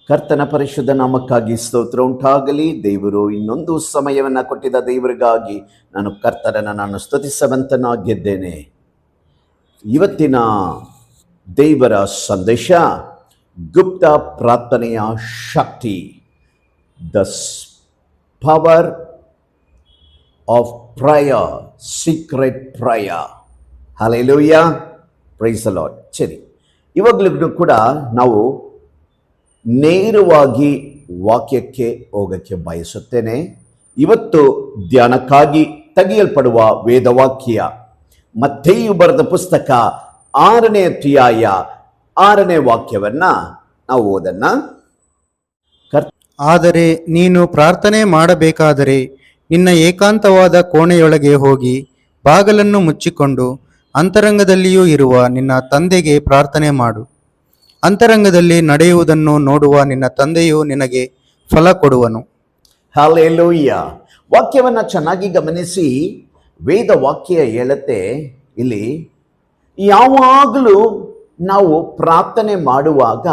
ಕರ್ತನ ಪರಿಶುದ್ಧ ನಾಮಕ್ಕಾಗಿ ಸ್ತೋತ್ರ ಉಂಟಾಗಲಿ. ದೇವರು ಇನ್ನೊಂದು ಸಮಯವನ್ನು ಕೊಟ್ಟಿದ್ದ ದೇವರಿಗಾಗಿ ನಾನು ಸ್ತುತಿಸುವಂತನಾಗಿದ್ದೇನೆ. ಇವತ್ತಿನ ದೇವರ ಸಂದೇಶ ಗುಪ್ತ ಪ್ರಾರ್ಥನೆಯ ಶಕ್ತಿ, the power of prayer, secret prayer. Hallelujah, praise the lord. ಸರಿ, ಇವಾಗಲೂ ಕೂಡ ನಾವು ನೇರವಾಗಿ ವಾಕ್ಯಕ್ಕೆ ಹೋಗಕ್ಕೆ ಬಯಸುತ್ತೇನೆ. ಇವತ್ತು ಧ್ಯಾನಕ್ಕಾಗಿ ತೆಗೆಯಲ್ಪಡುವ ವೇದವಾಕ್ಯ ಮತ್ತೇಯು ಬರೆದ ಪುಸ್ತಕ 6ನೇ ಅಧ್ಯಾಯ 6ನೇ ವಾಕ್ಯವನ್ನ ನಾವು ಓದೋಣ. ಆದರೆ ನೀನು ಪ್ರಾರ್ಥನೆ ಮಾಡಬೇಕಾದರೆ ನಿನ್ನ ಏಕಾಂತವಾದ ಕೋಣೆಯೊಳಗೆ ಹೋಗಿ ಬಾಗಲನ್ನು ಮುಚ್ಚಿಕೊಂಡು ಅಂತರಂಗದಲ್ಲಿಯೂ ಇರುವ ನಿನ್ನ ತಂದೆಗೆ ಪ್ರಾರ್ಥನೆ ಮಾಡು. ಅಂತರಂಗದಲ್ಲಿ ನಡೆಯುವುದನ್ನು ನೋಡುವ ನಿನ್ನ ತಂದೆಯು ನಿನಗೆ ಫಲ ಕೊಡುವನು. ಹಲ್ಲೆಲೂಯಾ. ವಾಕ್ಯವನ್ನ ಚೆನ್ನಾಗಿ ಗಮನಿಸಿ. ವೇದ ವಾಕ್ಯ ಹೇಳುತ್ತೆ, ಇಲ್ಲಿ ಯಾವಾಗಲೂ ನಾವು ಪ್ರಾರ್ಥನೆ ಮಾಡುವಾಗ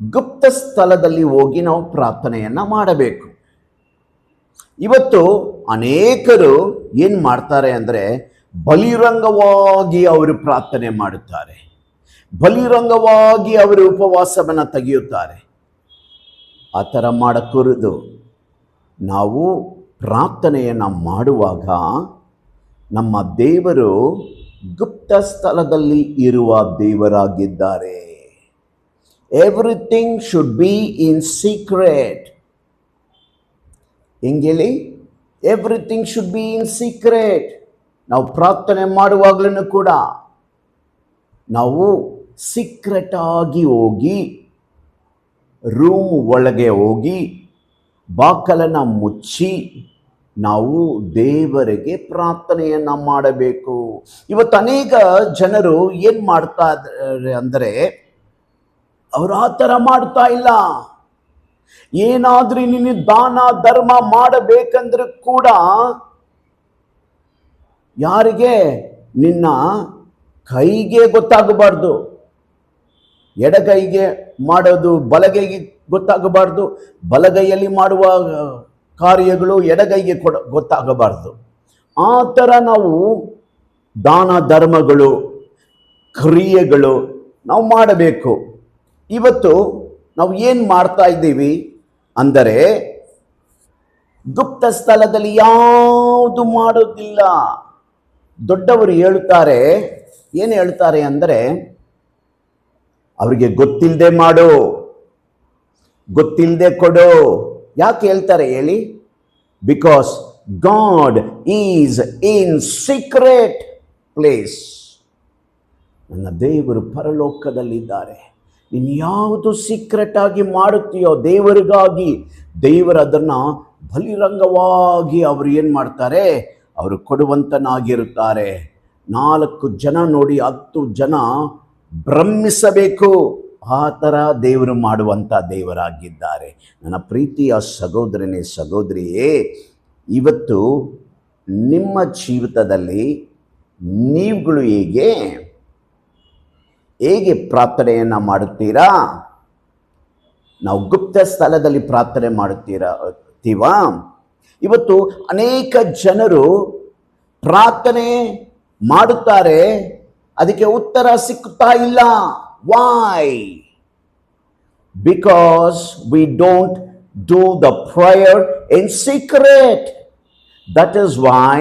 ಗುಪ್ತ ಸ್ಥಳದಲ್ಲಿ ಹೋಗಿ ನಾವು ಪ್ರಾರ್ಥನೆಯನ್ನ ಮಾಡಬೇಕು. ಇವತ್ತು ಅನೇಕರು ಏನು ಮಾಡ್ತಾರೆ ಅಂದರೆ ಬಹಿರಂಗವಾಗಿ ಅವರು ಪ್ರಾರ್ಥನೆ ಮಾಡುತ್ತಾರೆ, ಬಹಿರಂಗವಾಗಿ ಅವರು ಉಪವಾಸವನ್ನು ತೆಗೆಯುತ್ತಾರೆ. ಆ ಥರ ಮಾಡಕೂರದು. ನಾವು ಪ್ರಾರ್ಥನೆಯನ್ನು ಮಾಡುವಾಗ ನಮ್ಮ ದೇವರು ಗುಪ್ತ ಸ್ಥಳದಲ್ಲಿ ಇರುವ ದೇವರಾಗಿದ್ದಾರೆ. Everything should be in secret. ಹೆಂಗೇಳಿ? Everything should be in secret. ನಾವು ಪ್ರಾರ್ಥನೆ ಮಾಡುವಾಗಲೂ ಕೂಡ ನಾವು ಸೀಕ್ರೆಟ್ ಆಗಿ ಹೋಗಿ ರೂಮ್ ಒಳಗೆ ಹೋಗಿ ಬಾಕಲನ್ನು ಮುಚ್ಚಿ ನಾವು ದೇವರಿಗೆ ಪ್ರಾರ್ಥನೆಯನ್ನು ಮಾಡಬೇಕು. ಇವತ್ತು ಅನೇಕ ಜನರು ಏನು ಮಾಡ್ತಾ ಇದ್ದಾರೆ ಅಂದರೆ ಅವರು ಆ ಥರ ಮಾಡ್ತಾ ಇಲ್ಲ. ಏನಾದ್ರೂ ನೀನು ದಾನ ಧರ್ಮ ಮಾಡಬೇಕಂದ್ರೆ ಕೂಡ ಯಾರಿಗೆ? ನಿನ್ನ ಕೈಗೆ ಗೊತ್ತಾಗಬಾರ್ದು. ಎಡಗೈಗೆ ಮಾಡೋದು ಬಲಗೈಗೆ ಗೊತ್ತಾಗಬಾರ್ದು, ಬಲಗೈಯಲ್ಲಿ ಮಾಡುವ ಕಾರ್ಯಗಳು ಎಡಗೈಗೆ ಗೊತ್ತಾಗಬಾರ್ದು. ಆ ಥರ ನಾವು ದಾನ ಧರ್ಮಗಳು ಕ್ರಿಯೆಗಳು ನಾವು ಮಾಡಬೇಕು. ಇವತ್ತು ನಾವು ಏನು ಮಾಡ್ತಾ ಇದ್ದೀವಿ ಅಂದರೆ ಗುಪ್ತ ಸ್ಥಳದಲ್ಲಿ ಯಾವುದು ಮಾಡೋದಿಲ್ಲ. ದೊಡ್ಡವರು ಹೇಳುತ್ತಾರೆ, ಏನು ಹೇಳ್ತಾರೆ ಅಂದರೆ ಅವರಿಗೆ ಗೊತ್ತಿಲ್ಲದೆ ಮಾಡು, ಗೊತ್ತಿಲ್ಲದೆ ಕೊಡು. ಯಾಕೆ ಹೇಳ್ತಾರೆ ಹೇಳಿ? Because god is in secret place. ನನ್ನ ದೇವರು ಪರಲೋಕದಲ್ಲಿದ್ದಾರೆ. ನೀನು ಯಾವುದು ಸೀಕ್ರೆಟ್ ಆಗಿ ಮಾಡುತ್ತೀಯೋ ದೇವರಿಗಾಗಿ, ದೇವರು ಅದನ್ನು ಬಹಿರಂಗವಾಗಿ ಅವರು ಏನು ಮಾಡ್ತಾರೆ? ಅವರು ಕೊಡುವಂತನಾಗಿರುತ್ತಾರೆ. 4 ಜನ ನೋಡಿ 10 ಜನ ಭ್ರಮಿಸಬೇಕು. ಆ ಥರ ದೇವರು ಮಾಡುವಂಥ ದೇವರಾಗಿದ್ದಾರೆ. ನನ್ನ ಪ್ರೀತಿಯ ಸಹೋದರನೇ ಸಹೋದರಿಯೇ, ಇವತ್ತು ನಿಮ್ಮ ಜೀವಿತದಲ್ಲಿ ನೀವುಗಳು ಹೇಗೆ ಪ್ರಾರ್ಥನೆಯನ್ನು ಮಾಡುತ್ತೀರಾ? ನಾವು ಗುಪ್ತ ಸ್ಥಳದಲ್ಲಿ ಪ್ರಾರ್ಥನೆ ಮಾಡುತ್ತೀರಾ? ಇವತ್ತು ಅನೇಕ ಜನರು ಪ್ರಾರ್ಥನೆ ಮಾಡುತ್ತಾರೆ, ಅದಕ್ಕೆ ಉತ್ತರ ಸಿಕ್ಕುತ್ತಾ ಇಲ್ಲ. Why? Because we don't do the prayer in secret. That is why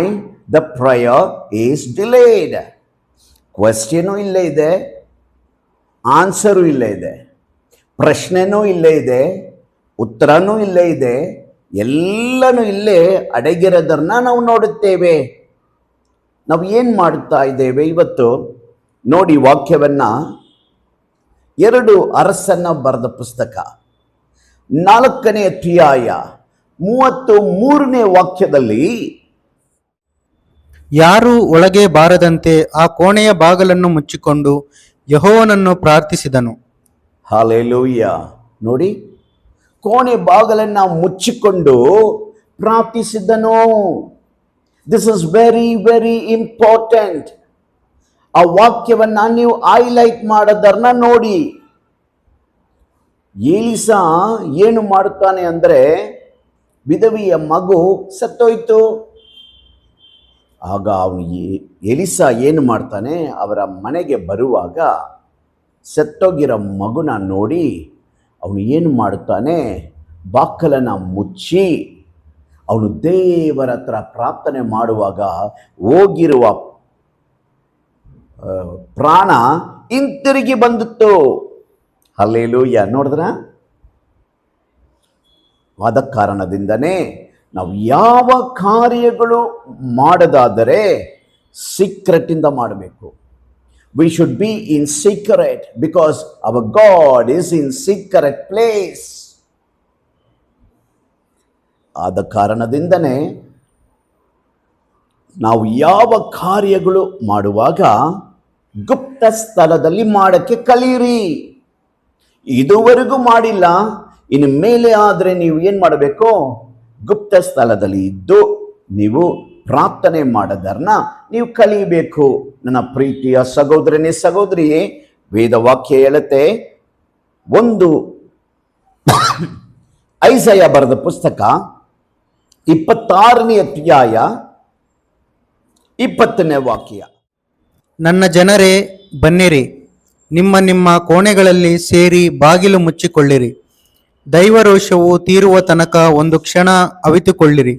the prayer is delayed. Question ಇಲ್ಲೇ ಇದೆ, ಆನ್ಸರು ಇಲ್ಲೇ ಇದೆ, ಪ್ರಶ್ನೆನೂ ಇಲ್ಲೇ ಇದೆ, ಉತ್ತರನೂ ಇಲ್ಲೇ ಇದೆ, ಎಲ್ಲನೂ ಇಲ್ಲೇ ಅಡಗಿರೋದನ್ನ ನಾವು ನೋಡುತ್ತೇವೆ. ನಾವು ಏನು ಮಾಡುತ್ತಾ ಇದ್ದೇವೆ ಇವತ್ತು? ನೋಡಿ ವಾಕ್ಯವನ್ನ, 2 ಅರಸನ ಬರೆದ ಪುಸ್ತಕ 4ನೇ ಅಧ್ಯಾಯ 33ನೇ ವಾಕ್ಯದಲ್ಲಿ, ಯಾರೂ ಒಳಗೆ ಬಾರದಂತೆ ಆ ಕೋಣೆಯ ಬಾಗಲನ್ನು ಮುಚ್ಚಿಕೊಂಡು ಯೆಹೋವನನ್ನು ಪ್ರಾರ್ಥಿಸಿದನು. ಹಲ್ಲೆಲೂಯಾ. ನೋಡಿ, ಕೋಣೆ ಬಾಗಲನ್ನು ಮುಚ್ಚಿಕೊಂಡು ಪ್ರಾರ್ಥಿಸಿದನು. This is very very important. ಆ ವಾಕ್ಯವನ್ನ ನೀವು ಹೈಲೈಟ್ ಮಾಡೋದನ್ನ ನೋಡಿ. ಎಲಿಸಾ ಏನು ಮಾಡುತ್ತಾನೆ ಅಂದರೆ, ವಿಧವೆಯ ಮಗು ಸತ್ತೋಯ್ತು. ಆಗ ಅವನು ಎಲಿಸಾ ಏನು ಮಾಡ್ತಾನೆ, ಅವರ ಮನೆಗೆ ಬರುವಾಗ ಸತ್ತೋಗಿರೋ ಮಗುನ ನೋಡಿ ಅವನು ಏನು ಮಾಡುತ್ತಾನೆ, ಬಾಕಲನ್ನು ಮುಚ್ಚಿ ಅವನು ದೇವರ ಹತ್ರ ಪ್ರಾರ್ಥನೆ ಮಾಡುವಾಗ ಹೋಗಿರುವ ಪ್ರಾಣ ಹಿಂತಿರುಗಿ ಬಂದಿತ್ತು. ಹಲ್ಲೆಲೂಯಾ. ನೋಡಿದ್ರ? ಆದ ಕಾರಣದಿಂದನೇ ನಾವು ಯಾವ ಕಾರ್ಯಗಳು ಮಾಡದಾದರೆ ಸೀಕ್ರೆಟಿಂದ ಮಾಡಬೇಕು. We should be in secret because our God is in secret place. ಆದ ಕಾರಣದಿಂದನೇ ನಾವು ಯಾವ ಕಾರ್ಯಗಳು ಮಾಡುವಾಗ ಗುಪ್ತ ಸ್ಥಳದಲ್ಲಿ ಮಾಡಕ್ಕೆ ಕಲಿಯಿರಿ. ಇದುವರೆಗೂ ಮಾಡಿಲ್ಲ, ಇನ್ನು ಮೇಲೆ ಆದರೆ ನೀವು ಏನು ಮಾಡಬೇಕು, ಗುಪ್ತ ಸ್ಥಳದಲ್ಲಿ ಇದ್ದು ನೀವು ಪ್ರಾರ್ಥನೆ ಮಾಡೋದನ್ನ ನೀವು ಕಲಿಯಬೇಕು. ನನ್ನ ಪ್ರೀತಿಯ ಸಹೋದರನೇ ಸಹೋದರಿಯೇ, ವೇದವಾಕ್ಯ ಹೇಳುತ್ತೆ, ಒಂದು ಐಸಾಯ ಬರೆದ ಪುಸ್ತಕ 26ನೇ ಅಧ್ಯಾಯ 20ನೇ ವಾಕ್ಯ. ನನ್ನ ಜನರೇ ಬನ್ನಿರಿ, ನಿಮ್ಮ ನಿಮ್ಮ ಕೋಣೆಗಳಲ್ಲಿ ಸೇರಿ ಬಾಗಿಲು ಮುಚ್ಚಿಕೊಳ್ಳಿರಿ. ದೈವರೋಷವು ತೀರುವ ತನಕ ಒಂದು ಕ್ಷಣ ಅವಿತುಕೊಳ್ಳಿರಿ.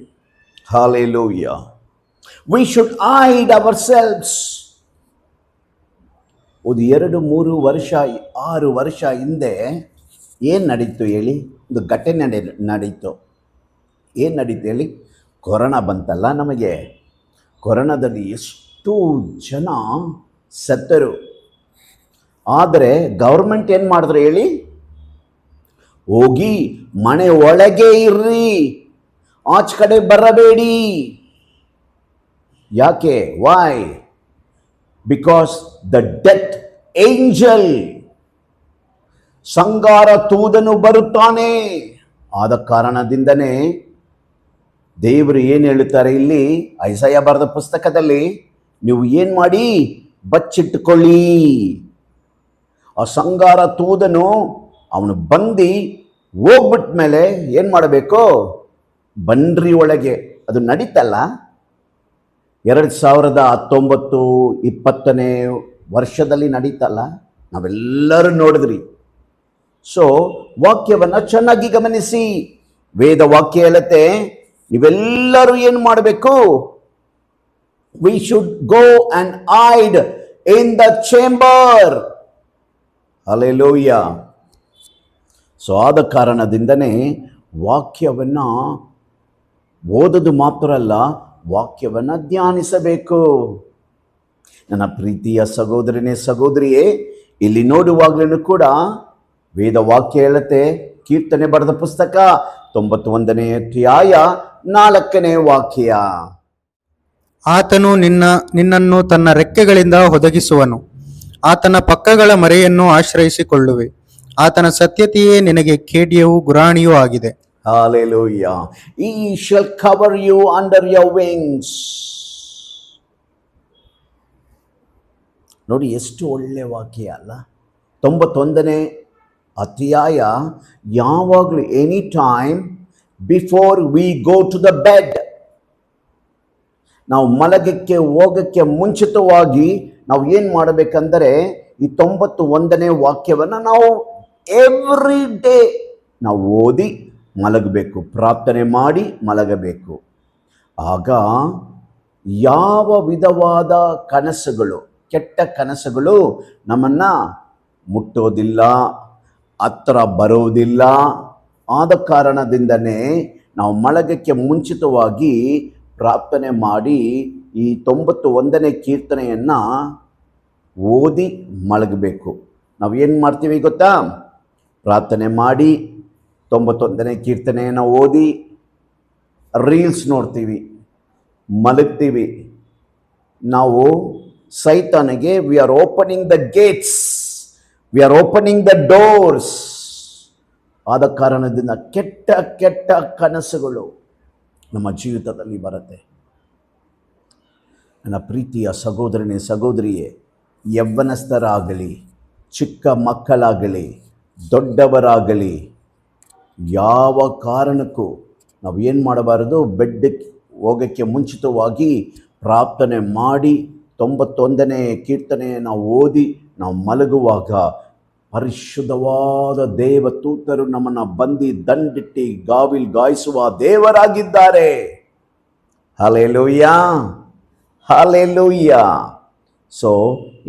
Hallelujah. We should hide ourselves. ಒಂದು 2-3 ವರ್ಷ 6 ವರ್ಷ ಹಿಂದೆ ಏನು ನಡೀತು ಹೇಳಿ? ಒಂದು ಘಟನೆ ನಡೀತು. ಏನು ನಡೀತು ಹೇಳಿ? ಕೊರೋನಾ ಬಂತಲ್ಲ ನಮಗೆ. ಕೊರೋನಾದಲ್ಲಿ ಎಷ್ಟು ಜನ ಸತ್ತರು. ಆದರೆ ಗೌರ್ಮೆಂಟ್ ಏನು ಮಾಡಿದ್ರು ಹೇಳಿ? ಹೋಗಿ ಮನೆ ಒಳಗೆ ಇರ್ರಿ, ಆಚೆ ಕಡೆ ಬರಬೇಡಿ. ಯಾಕೆ? Why? Because the death angel, ಸಂಗಾರ ತೂದನು ಬರುತ್ತಾನೆ. ಆದ ಕಾರಣದಿಂದನೇ ದೇವರು ಏನು ಹೇಳುತ್ತಾರೆ ಇಲ್ಲಿ ಐಸಾಯ ಬರೆದ ಪುಸ್ತಕದಲ್ಲಿ, ನೀವು ಏನು ಮಾಡಿ, ಬಚ್ಚಿಟ್ಟುಕೊಳ್ಳಿ. ಆ ಸಂಗಾರ ತೂದನು ಅವನು ಬಂದು ಹೋಗ್ಬಿಟ್ಟ ಮೇಲೆ ಏನು ಮಾಡಬೇಕು? ಬನ್ರಿ ಒಳಗೆ. ಅದು ನಡೀತಲ್ಲ 2019 20ನೇ ವರ್ಷದಲ್ಲಿ ನಡೀತಲ್ಲ, ನಾವೆಲ್ಲರೂ ನೋಡಿದ್ರಿ. ಸೊ ವಾಕ್ಯವನ್ನು ಚೆನ್ನಾಗಿ ಗಮನಿಸಿ. ವೇದ ವಾಕ್ಯ ಹೇಳುತ್ತೆ, ನೀವೆಲ್ಲರೂ ಏನು ಮಾಡಬೇಕು? We should go and hide in the chamber. Hallelujah. So ಆದ ಕಾರಣದಿಂದನೇ ವಾಕ್ಯವನ್ನು ಓದೋದು ಮಾತ್ರ ಅಲ್ಲ, ವಾಕ್ಯವನ್ನು ಧ್ಯಾನಿಸಬೇಕು. ನನ್ನ ಪ್ರೀತಿಯ ಸಹೋದರನೇ ಸಹೋದರಿಯೇ, ಇಲ್ಲಿ ನೋಡುವಾಗಲೂ ಕೂಡ ವೇದ ವಾಕ್ಯ ಹೇಳುತ್ತೆ, ಕೀರ್ತನೆ ಬರೆದ ಪುಸ್ತಕ 91ನೇ ಅಧ್ಯಾಯ 4ನೇ ವಾಕ್ಯ. ಆತನು ನಿನ್ನನ್ನು ತನ್ನ ರೆಕ್ಕೆಗಳಿಂದ ಒದಗಿಸುವನು, ಆತನ ಪಕ್ಕಗಳ ಮರೆಯನ್ನು ಆಶ್ರಯಿಸಿಕೊಳ್ಳುವೆ. ಆತನ ಸತ್ಯತೆಯೇ ನಿನಗೆ ಖೇಡ್ಯವೂ ಗುರಾಣಿಯೂ ಆಗಿದೆ. Hallelujah. He shall cover you under your wings. ನೋಡಿ ಎಷ್ಟು ಒಳ್ಳೆ ವಾಕ್ಯ ಅಲ್ಲ? 91ನೇ ಅಧ್ಯಾಯ ಯಾವಾಗಲೂ, any time before we go to the bed, ನಾವು ಮಲಗಕ್ಕೆ ಹೋಗಕ್ಕೆ ಮುಂಚಿತವಾಗಿ ನಾವು ಏನು ಮಾಡಬೇಕಂದರೆ ಈ 91ನೇ ವಾಕ್ಯವನ್ನು ನಾವು ಎವ್ರಿ ಡೇ ನಾವು ಓದಿ ಮಲಗಬೇಕು, ಪ್ರಾರ್ಥನೆ ಮಾಡಿ ಮಲಗಬೇಕು. ಆಗ ಯಾವ ವಿಧವಾದ ಕನಸುಗಳು, ಕೆಟ್ಟ ಕನಸುಗಳು ನಮ್ಮನ್ನು ಮುಟ್ಟೋದಿಲ್ಲ, ಹತ್ರ ಬರೋದಿಲ್ಲ. ಆದ ಕಾರಣದಿಂದನೇ ನಾವು ಮಲಗಕ್ಕೆ ಮುಂಚಿತವಾಗಿ ಪ್ರಾರ್ಥನೆ ಮಾಡಿ ಈ 91ನೇ ಕೀರ್ತನೆಯನ್ನು ಓದಿ ಮಲಗಬೇಕು. ನಾವು ಏನು ಮಾಡ್ತೀವಿ ಗೊತ್ತಾ? ಪ್ರಾರ್ಥನೆ ಮಾಡಿ 91ನೇ ಕೀರ್ತನೆಯನ್ನು ಓದಿ ರೀಲ್ಸ್ ನೋಡ್ತೀವಿ, ಮಲಗ್ತೀವಿ. ನಾವು ಸೈತಾನಿಗೆ we are opening the gates, we are opening the doors. ಆದ ಕಾರಣದಿಂದ ಕೆಟ್ಟ ಕೆಟ್ಟ ಕನಸುಗಳು ನಮ್ಮ ಜೀವಿತದಲ್ಲಿ ಬರುತ್ತೆ. ನನ್ನ ಪ್ರೀತಿಯ ಸಹೋದರನೇ ಸಹೋದರಿಯೇ, ಯವ್ವನಸ್ಥರಾಗಲಿ ಚಿಕ್ಕ ಮಕ್ಕಳಾಗಲಿ ದೊಡ್ಡವರಾಗಲಿ ಯಾವ ಕಾರಣಕ್ಕೂ ನಾವು ಏನು ಮಾಡಬಾರದು, ಬೆಡ್ಗೆ ಹೋಗೋಕ್ಕೆ ಮುಂಚಿತವಾಗಿ ಪ್ರಾರ್ಥನೆ ಮಾಡಿ 91ನೇ ಕೀರ್ತನೆ ನಾವು ಓದಿ ನಾವು ಮಲಗುವಾಗ ಪರಿಶುದ್ಧವಾದ ದೇವದೂತರು ನಮ್ಮನ್ನು ಬಂದು ದಂಡಿಟ್ಟು ಗಾಯಿಸುವ ದೇವರಾಗಿದ್ದಾರೆ. Hallelujah, hallelujah. ಸೊ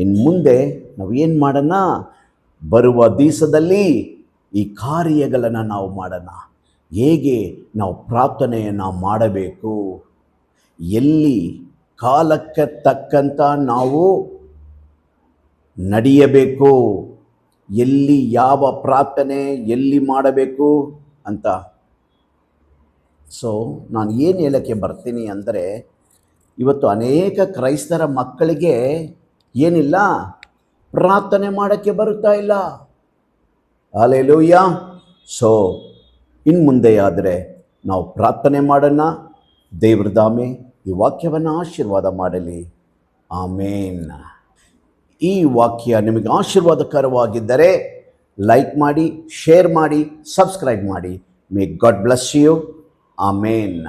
ಇನ್ನು ಮುಂದೆ ನಾವು ಏನು ಮಾಡೋಣ, ಬರುವ ದಿವಸದಲ್ಲಿ ಈ ಕಾರ್ಯಗಳನ್ನು ನಾವು ಮಾಡೋಣ. ಹೇಗೆ ನಾವು ಪ್ರಾರ್ಥನೆಯನ್ನು ಮಾಡಬೇಕು, ಎಲ್ಲಿ ಕಾಲಕ್ಕೆ ತಕ್ಕಂಥ ನಾವು ನಡೆಯಬೇಕು, ಎಲ್ಲಿ ಯಾವ ಪ್ರಾರ್ಥನೆ ಎಲ್ಲಿ ಮಾಡಬೇಕು ಅಂತ. ಸೊ ನಾನು ಏನು ಹೇಳೋಕ್ಕೆ ಬರ್ತೀನಿ ಅಂದರೆ, ಇವತ್ತು ಅನೇಕ ಕ್ರೈಸ್ತರ ಮಕ್ಕಳಿಗೆ ಏನಿಲ್ಲ, ಪ್ರಾರ್ಥನೆ ಮಾಡೋಕ್ಕೆ ಬರುತ್ತಾ ಇಲ್ಲ. ಹಲ್ಲೆಲೂಯಾ. ಸೊ ಇನ್ನು ಮುಂದೆ ಆದರೆ ನಾವು ಪ್ರಾರ್ಥನೆ ಮಾಡೋಣ. ದೇವ್ರ ದಾಮೆ ಈ ವಾಕ್ಯವನ್ನು ಆಶೀರ್ವಾದ ಮಾಡಲಿ. ಆಮೇನ್. ಈ ವಾಕ್ಯ ನಿಮಗೆ ಆಶೀರ್ವಾದಕರವಾಗಿದ್ದರೆ ಲೈಕ್ ಮಾಡಿ, ಶೇರ್ ಮಾಡಿ, ಸಬ್ಸ್ಕ್ರೈಬ್ ಮಾಡಿ. May God bless you. Amen.